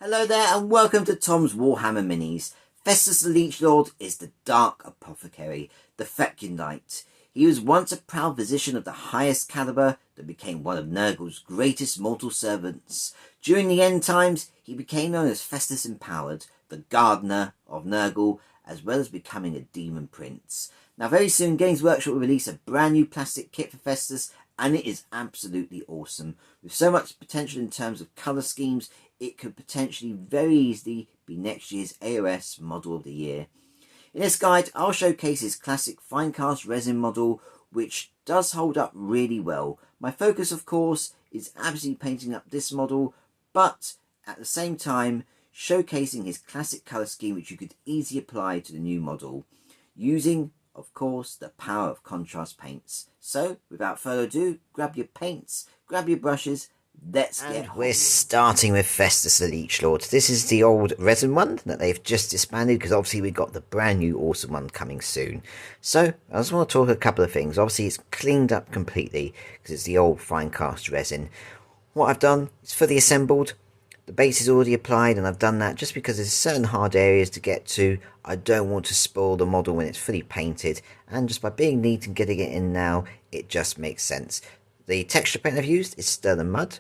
Hello there and welcome to Tom's Warhammer Minis. Festus the Leech Lord is the Dark Apothecary, the Fecundite. He was once a proud physician of the highest caliber that became one of Nurgle's greatest mortal servants. During the end times, he became known as Festus Empowered, the Gardener of Nurgle, as well as becoming a Demon Prince. Now very soon, Games Workshop will release a brand new plastic kit for Festus, and it is absolutely awesome. With so much potential in terms of colour schemes, it could potentially very easily be next year's AOS Model of the Year. In this guide, I'll showcase his classic fine cast resin model, which does hold up really well. My focus, of course, is absolutely painting up this model, but at the same time, showcasing his classic colour scheme, which you could easily apply to the new model, using, of course, the power of contrast paints. So, without further ado, grab your paints, grab your brushes. We're starting with Festus the Leech Lord. This is the old resin one that they've just disbanded, because obviously we've got the brand new awesome one coming soon. So I just want to talk a couple of things. Obviously it's cleaned up completely because it's the old fine cast resin. What I've done is fully assembled. The base is already applied, and I've done that just because there's certain hard areas to get to. I don't want to spoil the model when it's fully painted, and just by being neat and getting it in now, it just makes sense. The texture paint I've used is Sterling Mud,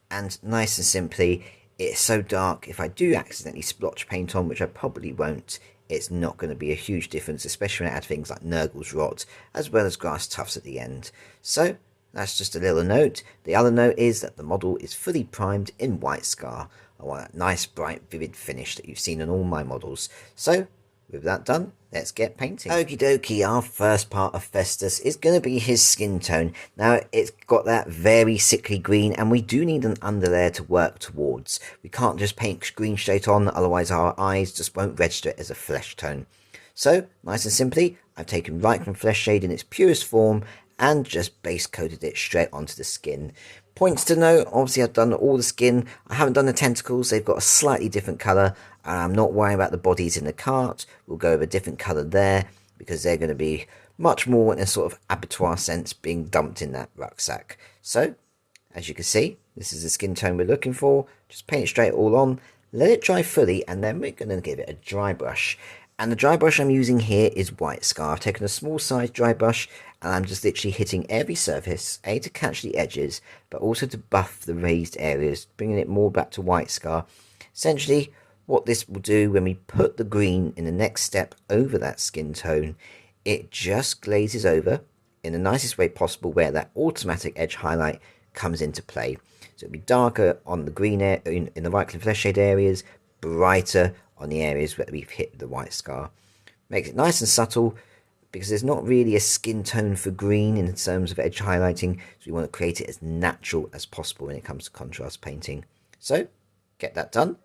and nice and simply, it's so dark, if I do accidentally splotch paint on, which I probably won't, it's not going to be a huge difference, especially when I add things like Nurgle's Rot, as well as grass tufts at the end. So, that's just a little note. The other note is that the model is fully primed in White Scar. I want that nice, bright, vivid finish that you've seen on all my models. So, with that done, let's get painting. Okie dokie, our first part of Festus is going to be his skin tone. Now, it's got that very sickly green, and we do need an underlayer to work towards. We can't just paint green straight on, otherwise our eyes just won't register it as a flesh tone. So, nice and simply, I've taken Reikland Fleshshade in its purest form and just base coated it straight onto the skin. Points to note, obviously I've done all the skin. I haven't done the tentacles, they've got a slightly different colour. And I'm not worrying about the bodies in the cart. We'll go with a different colour there, because they're going to be much more in a sort of abattoir sense being dumped in that rucksack. So, as you can see, this is the skin tone we're looking for. Just paint it straight all on, let it dry fully, and then we're going to give it a dry brush. And the dry brush I'm using here is White Scar. I've taken a small size dry brush, and I'm just literally hitting every surface, A, to catch the edges, but also to buff the raised areas, bringing it more back to White Scar. Essentially, what this will do when we put the green in the next step over that skin tone, it just glazes over in the nicest way possible, where that automatic edge highlight comes into play. So it'll be darker on the green in the Reikland Fleshshade areas, brighter on the areas where we've hit the White Scar. Makes it nice and subtle, because there's not really a skin tone for green in terms of edge highlighting, so we want to create it as natural as possible when it comes to contrast painting. So, get that done,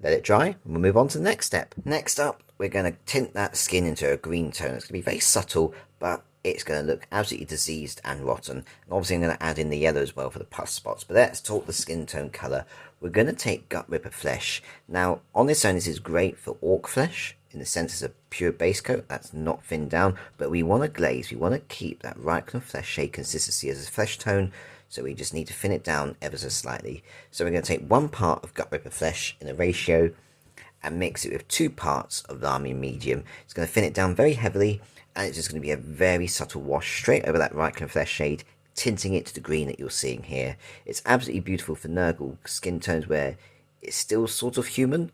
let it dry, and we'll move on to the next step. Next up, we're going to tint that skin into a green tone. It's going to be very subtle, but it's going to look absolutely diseased and rotten. And obviously I'm going to add in the yellow as well for the pus spots, but let's talk the skin tone colour. We're going to take Gutrippa Flesh. Now, on its own, this is great for orc flesh, in the sense it's a pure base coat that's not thinned down, but we want to glaze, we want to keep that Reikland Fleshshade consistency as a flesh tone, so we just need to thin it down ever so slightly. So we're going to take 1 part of Gutrippa Flesh in a ratio and mix it with 2 parts of Lamy Medium. It's going to thin it down very heavily, and it's just going to be a very subtle wash straight over that Reikland Fleshshade, tinting it to the green that you're seeing here. It's absolutely beautiful for Nurgle skin tones where it's still sort of human,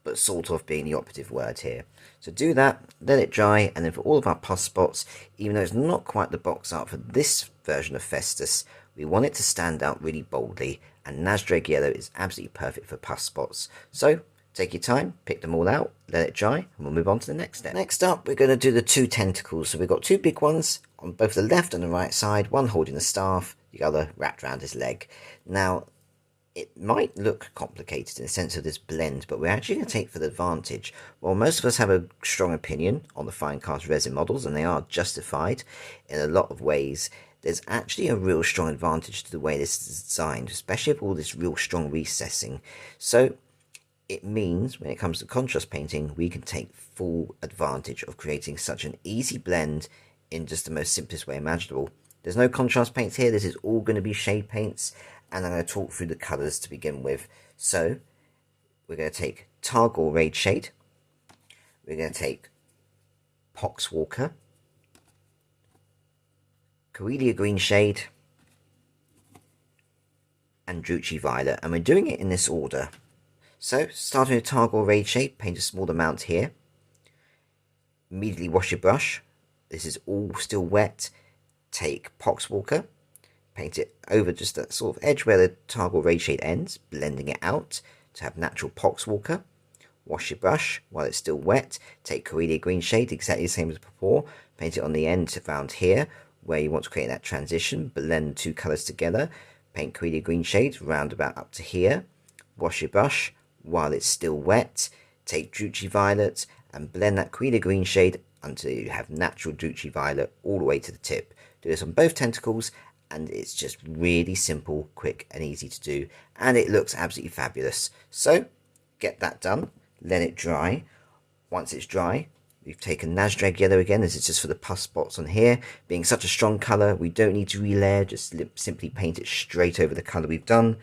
but sort of being the operative word here. So do that, let it dry, and then for all of our pus spots, even though it's not quite the box art for this version of Festus, we want it to stand out really boldly, and Nazdrake Yellow is absolutely perfect for pus spots. So take your time, pick them all out, let it dry, and we'll move on to the next step. Next up, we're going to do the 2 tentacles. So we've got 2 big ones on both the left and the right side, one holding the staff, the other wrapped around his leg. Now, it might look complicated in the sense of this blend, but we're actually going to take for the advantage. While most of us have a strong opinion on the fine cast resin models, and they are justified in a lot of ways, there's actually a real strong advantage to the way this is designed, especially with all this real strong recessing. So it means when it comes to contrast painting, we can take full advantage of creating such an easy blend in just the most simplest way imaginable. There's no contrast paints here, this is all going to be shade paints, and I'm going to talk through the colours to begin with. So we're going to take Nurgle Fleshshade, we're going to take Poxwalker, Corellia Greenshade, and Druchii Violet, and we're doing it in this order. So, starting with Nurgle Fleshshade, paint a small amount here. Immediately wash your brush. This is all still wet. Take Poxwalker, paint it over just that sort of edge where the Nurgle Fleshshade ends, blending it out to have natural Poxwalker. Wash your brush while it's still wet. Take Corellia Greenshade, exactly the same as before. Paint it on the end around here where you want to create that transition. Blend two colours together. Paint Corellia Greenshade round about up to here. Wash your brush while it's still wet. Take Druchii Violet and blend that Corellia Greenshade until you have natural Druchii Violet all the way to the tip. Do this on both tentacles, and it's just really simple, quick and easy to do, and it looks absolutely fabulous. So get that done, let it dry. Once it's dry, we've taken Nazdrag Yellow again. This is just for the pus spots on here. Being such a strong colour, we don't need to relayer, just simply paint it straight over the colour we've done.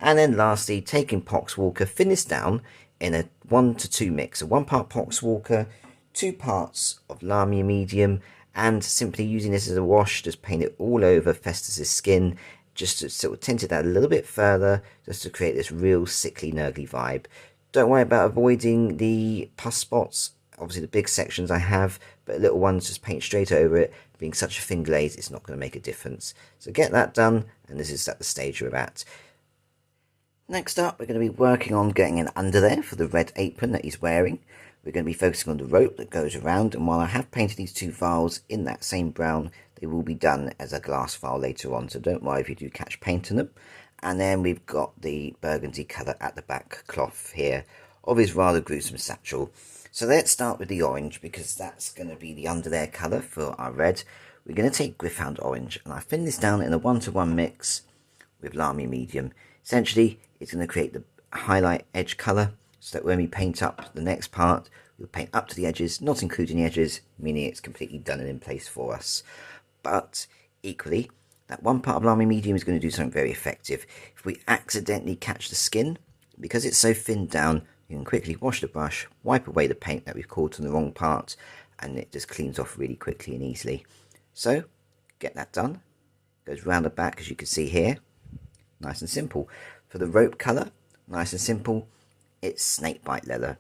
And then lastly, taking Poxwalker, thin this down in a 1 to 2 mix. So 1 part Poxwalker, 2 parts of Lamia Medium, and simply using this as a wash, just paint it all over Festus's skin, just to sort of tint it out a little bit further, just to create this real sickly Nurgle vibe. Don't worry about avoiding the pus spots. Obviously the big sections I have, but little ones just paint straight over it. Being such a thin glaze, it's not going to make a difference. So get that done, and this is at the stage we're at. Next up, we're going to be working on getting an under there for the red apron that he's wearing. We're going to be focusing on the rope that goes around, and while I have painted these two vials in that same brown, they will be done as a glass vial later on, so don't worry if you do catch paint in them. And then we've got the burgundy colour at the back cloth here of his rather gruesome satchel. So let's start with the orange, because that's going to be the under there colour for our red. We're going to take Gryph-hound Orange, and I thin this down in a 1-to-1 mix with Lamia Medium. Essentially, it's going to create the highlight edge colour, so that when we paint up the next part, we'll paint up to the edges, not including the edges, meaning it's completely done and in place for us. But equally, that 1 part of Lamia Medium is going to do something very effective. If we accidentally catch the skin, because it's so thinned down, you can quickly wash the brush, wipe away the paint that we've caught on the wrong part, and it just cleans off really quickly and easily. So, get that done. Goes round the back, as you can see here. Nice and simple. For the rope colour, nice and simple, it's snakebite leather.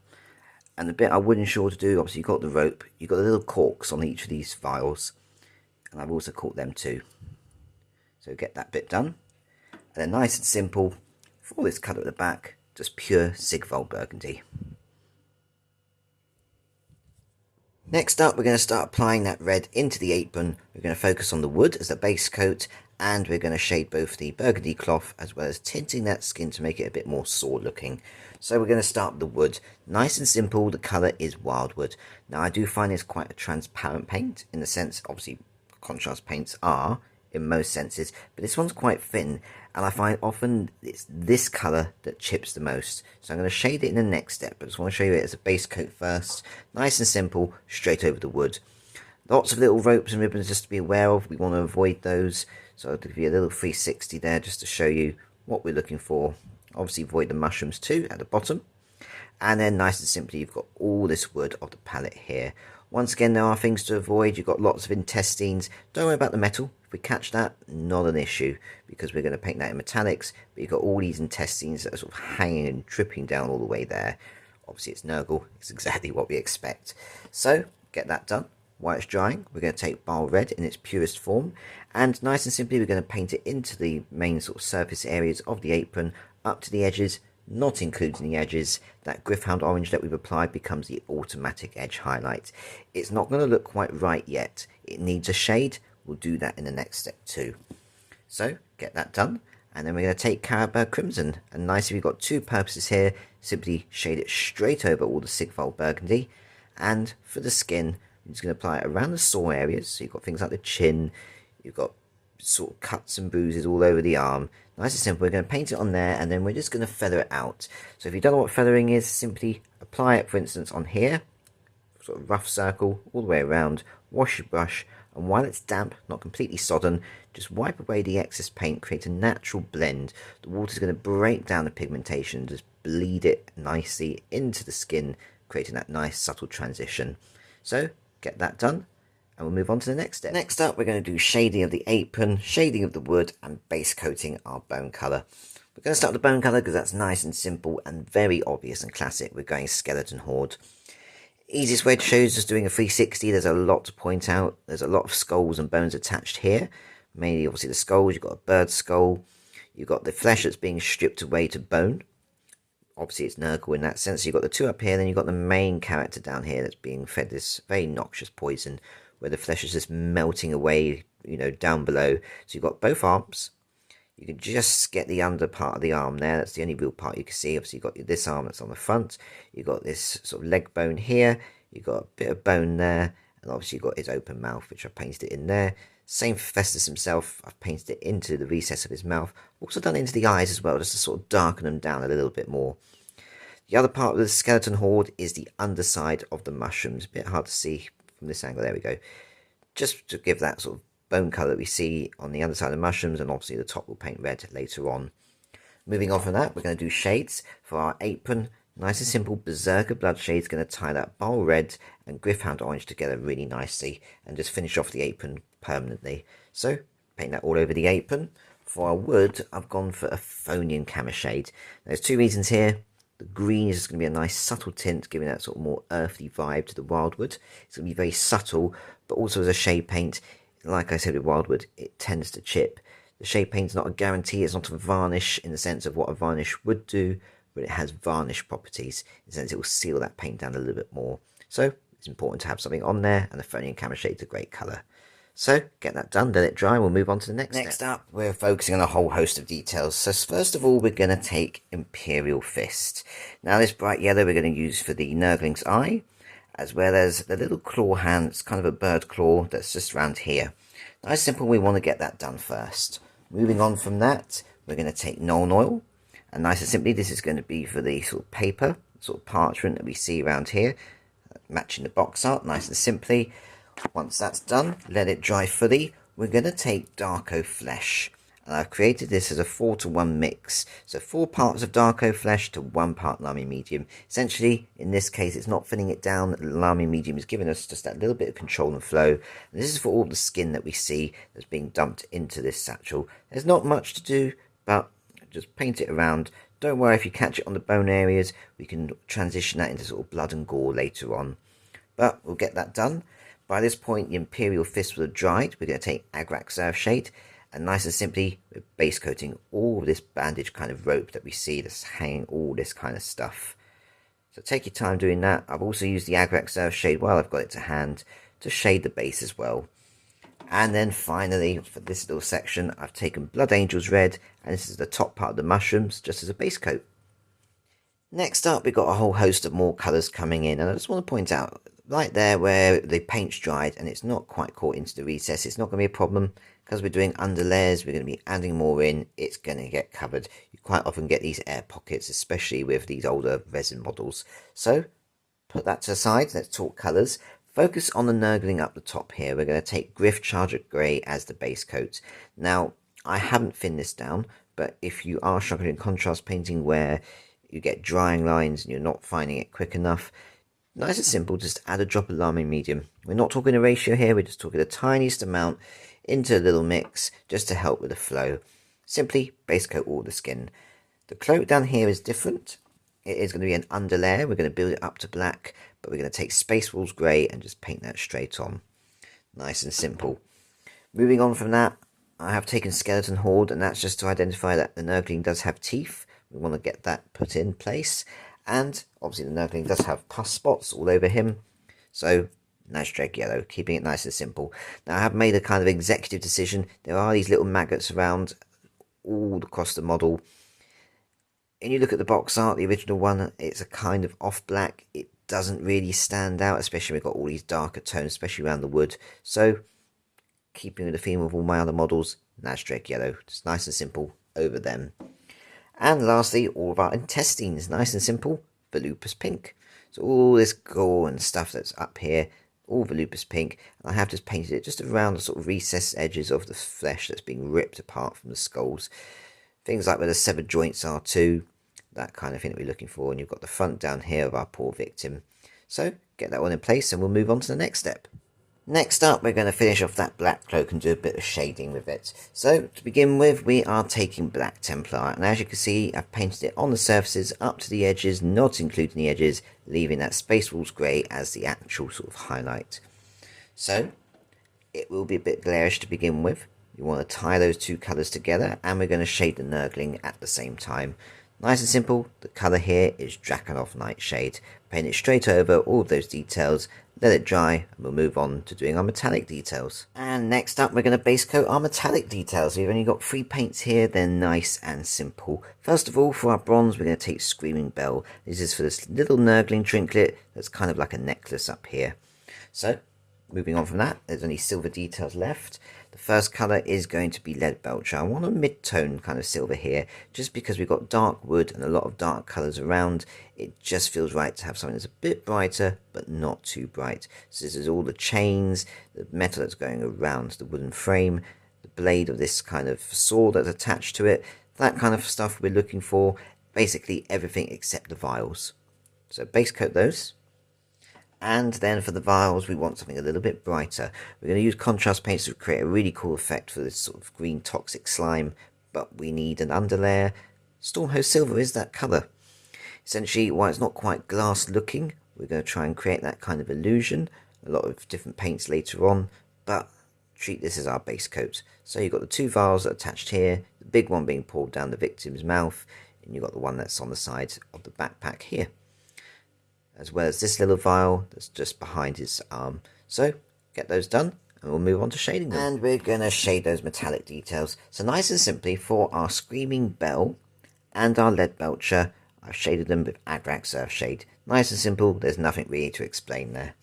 And the bit I wasn't sure to do, obviously you've got the rope, you've got the little corks on each of these vials, and I've also caught them too. So get that bit done. And then nice and simple, for all this colour at the back, just pure Sigval burgundy. Next up, we're going to start applying that red into the apron. We're going to focus on the wood as the base coat, and we're going to shade both the burgundy cloth as well as tinting that skin to make it a bit more sword looking. So we're going to start with the wood. Nice and simple, the colour is wildwood. Now I do find this quite a transparent paint, in the sense, obviously contrast paints are in most senses, but this one's quite thin, and I find often it's this colour that chips the most. So I'm going to shade it in the next step, but I just want to show you it as a base coat first. Nice and simple, straight over the wood. Lots of little ropes and ribbons just to be aware of, we want to avoid those. So I'll give you a little 360 there just to show you what we're looking for. Obviously avoid the mushrooms too at the bottom. And then nice and simply, you've got all this wood of the palette here. Once again, there are things to avoid. You've got lots of intestines. Don't worry about the metal. If we catch that, not an issue, because we're going to paint that in metallics. But you've got all these intestines that are sort of hanging and dripping down all the way there. Obviously, it's Nurgle. It's exactly what we expect. So, get that done. While it's drying, we're going to take Bile Red in its purest form. And nice and simply, we're going to paint it into the main sort of surface areas of the apron, up to the edges, not including the edges. That Gryph-hound Orange that we've applied becomes the automatic edge highlight. It's not going to look quite right yet. It needs a shade. We'll do that in the next step too. So get that done, and then we're going to take Carroburg Crimson, and nicely we've got two purposes here. Simply shade it straight over all the Sigval burgundy, and for the skin, I'm just going to apply it around the sore areas. So you've got things like the chin, you've got sort of cuts and bruises all over the arm. Nice and simple. We're going to paint it on there, and then we're just going to feather it out. So if you don't know what feathering is, simply apply it, for instance, on here, sort of rough circle all the way around. Wash your brush, and while it's damp, not completely sodden, just wipe away the excess paint, create a natural blend. The water's going to break down the pigmentation, just bleed it nicely into the skin, creating that nice subtle transition. So get that done, and we'll move on to the next step. Next up, we're going to do shading of the apron, shading of the wood, and base coating our bone colour. We're going to start with the bone colour because that's nice and simple and very obvious and classic. We're going Skeleton Horde. Easiest way to show is just doing a 360. There's a lot to point out. There's a lot of skulls and bones attached here. Mainly, obviously, the skulls. You've got a bird skull. You've got the flesh that's being stripped away to bone. Obviously, it's Nurgle in that sense. You've got the two up here. Then you've got the main character down here that's being fed this very noxious poison, where the flesh is just melting away, down below. So you've got both arms. You can just get the under part of the arm there. That's the only real part you can see. Obviously, you've got this arm that's on the front. You've got this sort of leg bone here. You've got a bit of bone there. And obviously, you've got his open mouth, which I've painted it in there. Same for Festus himself. I've painted it into the recess of his mouth. Also done it into the eyes as well, just to sort of darken them down a little bit more. The other part of the Skeleton Horde is the underside of the mushrooms. A bit hard to see from this angle. There we go. Just to give that sort of bone colour that we see on the underside of the mushrooms, and obviously the top will paint red later on. Moving on from that, we're going to do shades for our apron. Nice and simple Berserker Blood shade is going to tie that Bile Red and Gryph-hound Orange together really nicely and just finish off the apron permanently. So paint that all over the apron. For our wood, I've gone for a Phonian Camo shade. There's two reasons here. The green is just going to be a nice subtle tint, giving that sort of more earthy vibe to the wildwood. It's going to be very subtle, but also as a shade paint, like I said with wildwood, it tends to chip. The shade paint's not a guarantee. It's not a varnish in the sense of what a varnish would do, but it has varnish properties in the sense it will seal that paint down a little bit more. So it's important to have something on there, and the Phonian Camo shade's a great colour. So get that done, let it dry, we'll move on to the next step. Next up, we're focusing on a whole host of details. So first of all, we're going to take Imperial Fist. Now this bright yellow we're going to use for the Nurgling's eye, as well as the little claw hand. It's kind of a bird claw that's just around here. Nice simple, we want to get that done first. Moving on from that, we're going to take Nuln Oil, and nice and simply this is going to be for the sort of paper, sort of parchment that we see around here, matching the box art nice and simply. Once that's done, let it dry fully. We're going to take Darko Flesh, and I've created this as a 4:1 mix. So 4 parts of Darko Flesh to 1 part Lamy Medium. Essentially, in this case, it's not filling it down. Lamy Medium is giving us just that little bit of control and flow. And this is for all the skin that we see that's being dumped into this satchel. There's not much to do, but just paint it around. Don't worry if you catch it on the bone areas. We can transition that into sort of blood and gore later on. But we'll get that done. By this point, the Imperial Fist will have dried. We're going to take Agrax Earthshade, and nice and simply, we're base coating all of this bandage kind of rope that we see that's hanging all this kind of stuff. So take your time doing that. I've also used the Agrax Earthshade while I've got it to hand to shade the base as well. And then finally, for this little section, I've taken Blood Angel's Red, and this is the top part of the mushrooms, just as a base coat. Next up, we've got a whole host of more colours coming in, and I just want to point out, right there where the paint's dried and it's not quite caught into the recess, it's not going to be a problem because we're doing underlayers. We're going to be adding more in. It's going to get covered. You quite often get these air pockets, especially with these older resin models. So put that to the side. Let's talk colours. Focus on the Nurgling up the top here. We're going to take Gryph Charger Grey as the base coat. Now, I haven't thinned this down, but if you are struggling in contrast painting where you get drying lines and you're not finding it quick enough, nice and simple, just add a drop of Lamy Medium. We're not talking a ratio here, we're just talking the tiniest amount into a little mix just to help with the flow. Simply base coat all the skin. The cloak down here is different. It is going to be an underlayer. We're going to build it up to black, but we're going to take Space Wolves Grey and just paint that straight on. Nice and simple. Moving on from that, I have taken Skeleton Horde, and that's just to identify that the Nurgling does have teeth. We want to get that put in place. And obviously the Nurgling does have pus spots all over him. So nice dreg yellow, keeping it nice and simple. Now I have made a kind of executive decision. There are these little maggots around all across the model. And you look at the box art, the original one, it's a kind of off black. It doesn't really stand out, especially when we've got all these darker tones, especially around the wood. So keeping with the theme of all my other models, nice dreg yellow, just nice and simple over them. And lastly, all of our intestines, nice and simple, volupus pink. So all this gore and stuff that's up here, all volupus pink. And I have just painted it just around the sort of recessed edges of the flesh that's being ripped apart from the skulls. Things like where the severed joints are too. that kind of thing that we're looking for. And you've got the front down here of our poor victim. So get that one in place and we'll move on to the next step. Next up, we're going to finish off that black cloak and do a bit of shading with it. So to begin with, we are taking Black Templar, and as you can see, I've painted it on the surfaces up to the edges, not including the edges, leaving that Space Wolves grey as the actual sort of highlight. So it will be a bit glarish to begin with. You want to tie those two colours together, and we're going to shade the Nurgling at the same time. Nice and simple. The colour here is Drakenhof Nightshade. Paint it straight over all of those details, let it dry, and we'll move on to doing our metallic details. And next up, we're going to base coat our metallic details. We've only got 3 paints here, they're nice and simple. First of all, for our bronze, we're going to take Screaming Bell. This is for this little Nurgling trinket that's kind of like a necklace up here. So, moving on from that, there's only silver details left. The first colour is going to be Lead Belcher. I want a mid-tone kind of silver here, just because we've got dark wood and a lot of dark colours around. It just feels right to have something that's a bit brighter, but not too bright. So this is all the chains, the metal that's going around the wooden frame, the blade of this kind of sword that's attached to it, that kind of stuff we're looking for. Basically everything except the vials. So base coat those. And then for the vials, we want something a little bit brighter. We're going to use contrast paints to create a really cool effect for this sort of green toxic slime, but we need an underlayer. Stormhost Silver is that colour. Essentially, while it's not quite glass looking, we're going to try and create that kind of illusion. A lot of different paints later on, but treat this as our base coat. So you've got the 2 vials attached here, the big one being poured down the victim's mouth, and you've got the one that's on the side of the backpack here, as well as this little vial that's just behind his arm. So get those done and we'll move on to shading them. And we're going to shade those metallic details. So nice and simply, for our Screaming Bell and our Lead Belcher, I've shaded them with Agrax Earthshade. Nice and simple, there's nothing really to explain there.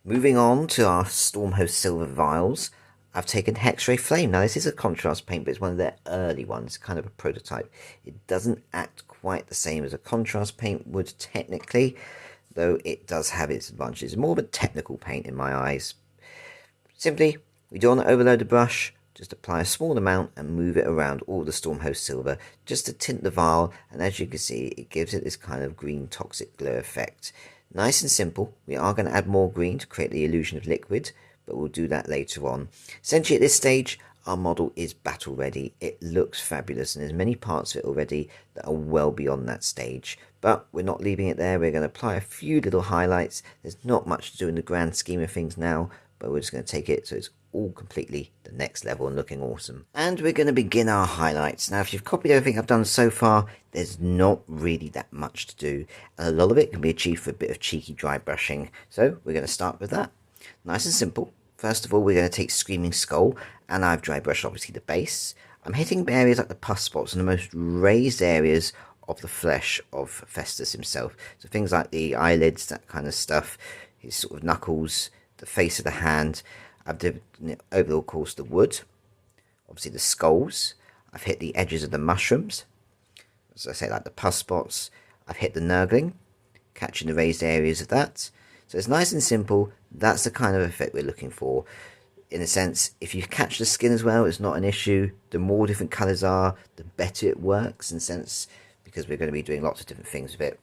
Moving on to our Stormhost Silver vials, I've taken Hexray Flame. Now this is a contrast paint, but it's one of their early ones, kind of a prototype. It doesn't act quite the same as a contrast paint would technically, though it does have its advantages. More of a technical paint in my eyes. Simply, we don't want to overload the brush, just apply a small amount and move it around all the Stormhost Silver, just to tint the vial, and as you can see, it gives it this kind of green toxic glow effect. Nice and simple. We are going to add more green to create the illusion of liquid, but we'll do that later on. Essentially at this stage, our model is battle ready. It looks fabulous, and there's many parts of it already that are well beyond that stage. But we're not leaving it there. We're going to apply a few little highlights. There's not much to do in the grand scheme of things now, but we're just going to take it so it's all completely the next level and looking awesome. And we're going to begin our highlights. Now, if you've copied everything I've done so far, there's not really that much to do. And a lot of it can be achieved with a bit of cheeky dry brushing. So we're going to start with that. Nice and simple. First of all, we're going to take Screaming Skull, and I've dry brushed obviously the base. I'm hitting areas like the pus spots and the most raised areas of the flesh of Festus himself. So things like the eyelids, that kind of stuff, his sort of knuckles, the face of the hand. I've done it over the course of the wood, obviously the skulls. I've hit the edges of the mushrooms, as I say, like the pus spots. I've hit the Nurgling, catching the raised areas of that. So it's nice and simple. That's the kind of effect we're looking for. In a sense, if you catch the skin as well, it's not an issue. The more different colours are, the better it works, in a sense, because we're going to be doing lots of different things with it.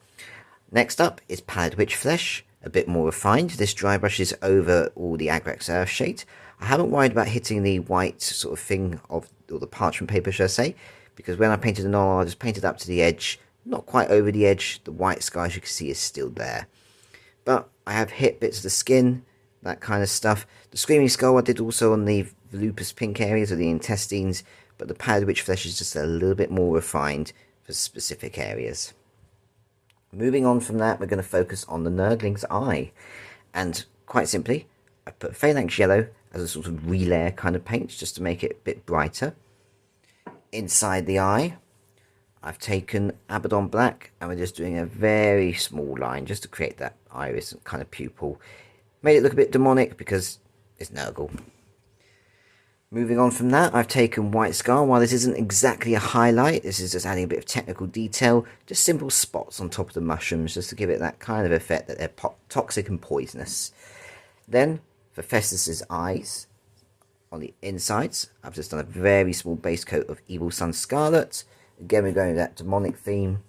Next up is Pallid Witch Flesh, a bit more refined. This dry brushes over all the Agrax Earthshade. I haven't worried about hitting the white sort of thing of, or the parchment paper, should I say, because when I painted the Nurgle, I just painted up to the edge, not quite over the edge. The white sky, as you can see, is still there. But I have hit bits of the skin, that kind of stuff. The Screaming Skull I did also on the lupus pink areas of the intestines, but the Pallid Witch Flesh is just a little bit more refined for specific areas. Moving on from that, we're going to focus on the Nurgling's eye. And quite simply, I put Phalanx Yellow as a sort of relayer kind of paint, just to make it a bit brighter. Inside the eye, I've taken Abaddon Black, and we're just doing a very small line just to create that iris and kind of pupil. Made it look a bit demonic because it's Nurgle. Moving on from that, I've taken White Scar. While this isn't exactly a highlight, this is just adding a bit of technical detail, just simple spots on top of the mushrooms, just to give it that kind of effect that they're toxic and poisonous. Then, for Festus's eyes, on the insides, I've just done a very small base coat of Evil Sun Scarlet. Again, we're going with that demonic theme.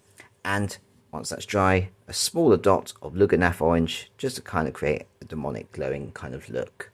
and once that's dry, a smaller dot of Lugganath orange, just to kind of create a demonic glowing kind of look.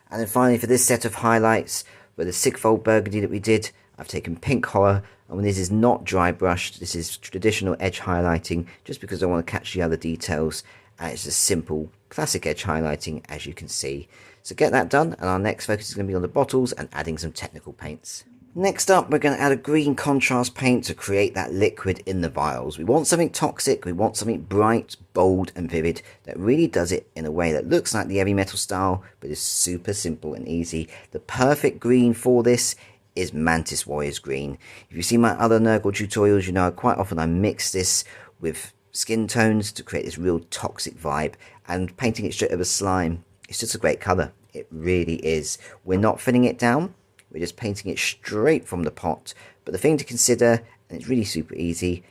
And then finally, for this set of highlights, for the Sigfold burgundy that we did, I've taken pink horror, and when this is not dry brushed, this is traditional edge highlighting, just because I want to catch the other details, and it's a simple classic edge highlighting, as you can see. So get that done, and our next focus is going to be on the bottles and adding some technical paints. Next up, we're going to add a green contrast paint to create that liquid in the vials. We want something toxic, we want something bright, bold and vivid that really does it in a way that looks like the heavy metal style, but is super simple and easy. The perfect green for this is Mantis Warriors green. If you see my other Nurgle tutorials, you know quite often I mix this with skin tones to create this real toxic vibe, and painting it straight over slime, it's just a great colour. It really is. We're not filling it down. We're just painting it straight from the pot. But the thing to consider, and it's really super easy,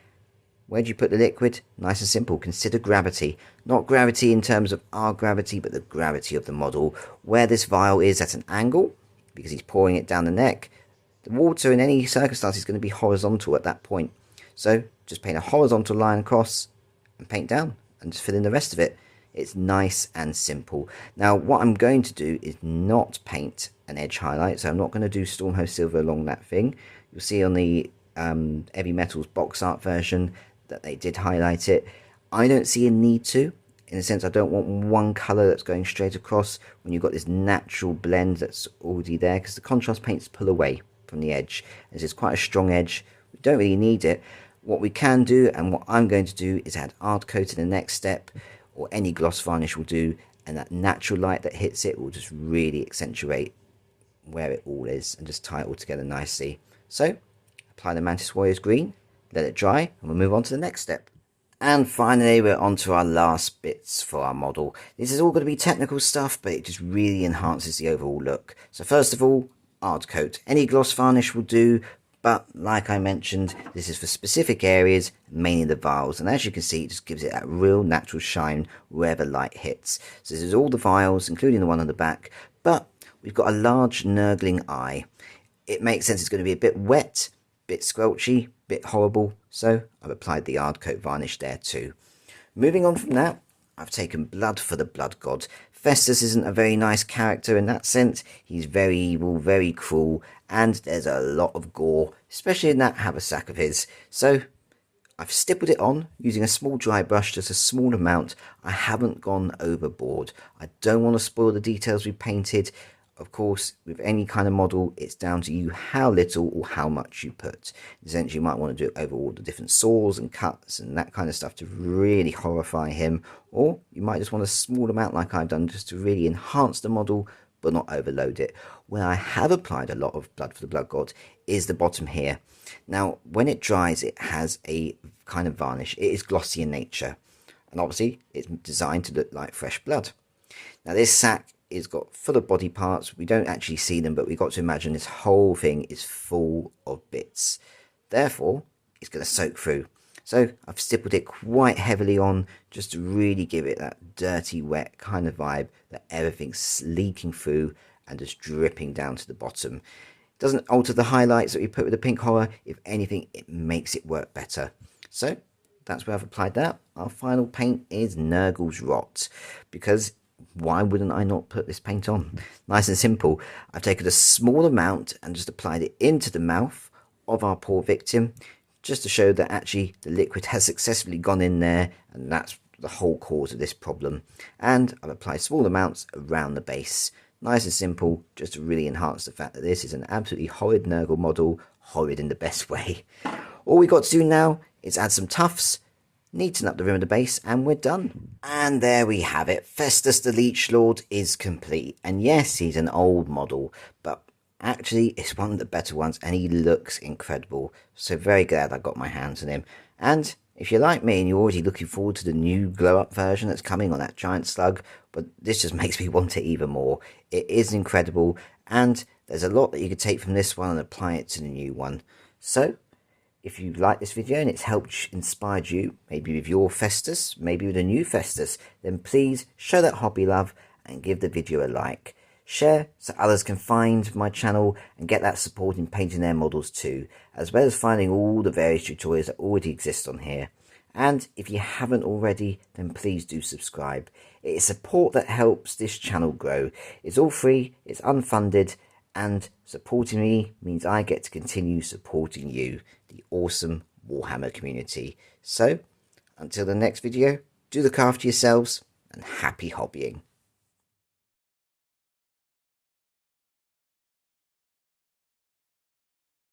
where do you put the liquid? Nice and simple. Consider gravity. Not gravity in terms of our gravity, but the gravity of the model. Where this vial is at an angle, because he's pouring it down the neck, the water in any circumstance is going to be horizontal at that point. So just paint a horizontal line across and paint down and just fill in the rest of it. It's nice and simple. Now what I'm going to do is not paint an edge highlight, so I'm not going to do Stormhost Silver along that thing. You'll see on the Heavy Metals box art version that they did highlight it. I don't see a need to, in a sense I don't want one colour that's going straight across when you've got this natural blend that's already there, because the contrast paints pull away from the edge. This is quite a strong edge. We don't really need it. What we can do, and what I'm going to do, is add art coat in the next step, or any gloss varnish will do, and that natural light that hits it will just really accentuate where it all is and just tie it all together nicely. So apply the Mantis Warriors green, let it dry, and we'll move on to the next step. And finally, we're on to our last bits for our model. This is all going to be technical stuff, but it just really enhances the overall look. So first of all, art coat. Any gloss varnish will do, but like I mentioned, this is for specific areas, mainly the vials, and as you can see, it just gives it that real natural shine wherever light hits. So this is all the vials, including the one on the back, but we've got a large Nurgling eye. It makes sense it's going to be a bit wet, bit squelchy, bit horrible, so I've applied the art coat varnish there too. Moving on from that, I've taken blood for the blood god. Festus isn't a very nice character in that sense. He's very evil, very cruel, and there's a lot of gore, especially in that haversack of his. So I've stippled it on using a small dry brush, just a small amount. I haven't gone overboard. I don't want to spoil the details we painted. Of course, with any kind of model, it's down to you how little or how much you put. Essentially, you might want to do it over all the different sores and cuts and that kind of stuff to really horrify him. Or you might just want a small amount like I've done, just to really enhance the model, but not overload it. Where I have applied a lot of blood for the blood god is the bottom here. Now, when it dries, it has a kind of varnish. It is glossy in nature. And obviously, it's designed to look like fresh blood. Now, this sack is got full of body parts. We don't actually see them, but we've got to imagine this whole thing is full of bits. Therefore, it's going to soak through. So I've stippled it quite heavily on, just to really give it that dirty, wet kind of vibe, that everything's leaking through and just dripping down to the bottom. It doesn't alter the highlights that we put with the pink horror. If anything, it makes it work better. So that's where I've applied that. Our final paint is Nurgle's Rot, because why wouldn't I not put this paint on? Nice and simple. I've taken a small amount and just applied it into the mouth of our poor victim, just to show that actually the liquid has successfully gone in there, and that's the whole cause of this problem. And I've applied small amounts around the base. Nice and simple, just to really enhance the fact that this is an absolutely horrid Nurgle model, horrid in the best way. All we've got to do now is add some tufts, neaten up the rim of the base, and we're done. And there we have it. Festus the Leech Lord is complete. And yes, he's an old model, but actually it's one of the better ones, and he looks incredible. So very glad I got my hands on him. And if you're like me and you're already looking forward to the new glow-up version that's coming on that giant slug, but this just makes me want it even more. It is incredible, and there's a lot that you could take from this one and apply it to the new one. So if you like this video and it's helped inspired you, maybe with your Festus, maybe with a new Festus, then please show that hobby love and give the video a like. Share so others can find my channel and get that support in painting their models too, as well as finding all the various tutorials that already exist on here. And if you haven't already, then please do subscribe. It is support that helps this channel grow. It's all free, it's unfunded, and supporting me means I get to continue supporting you, the awesome Warhammer community. So, until the next video, do look after yourselves and happy hobbying.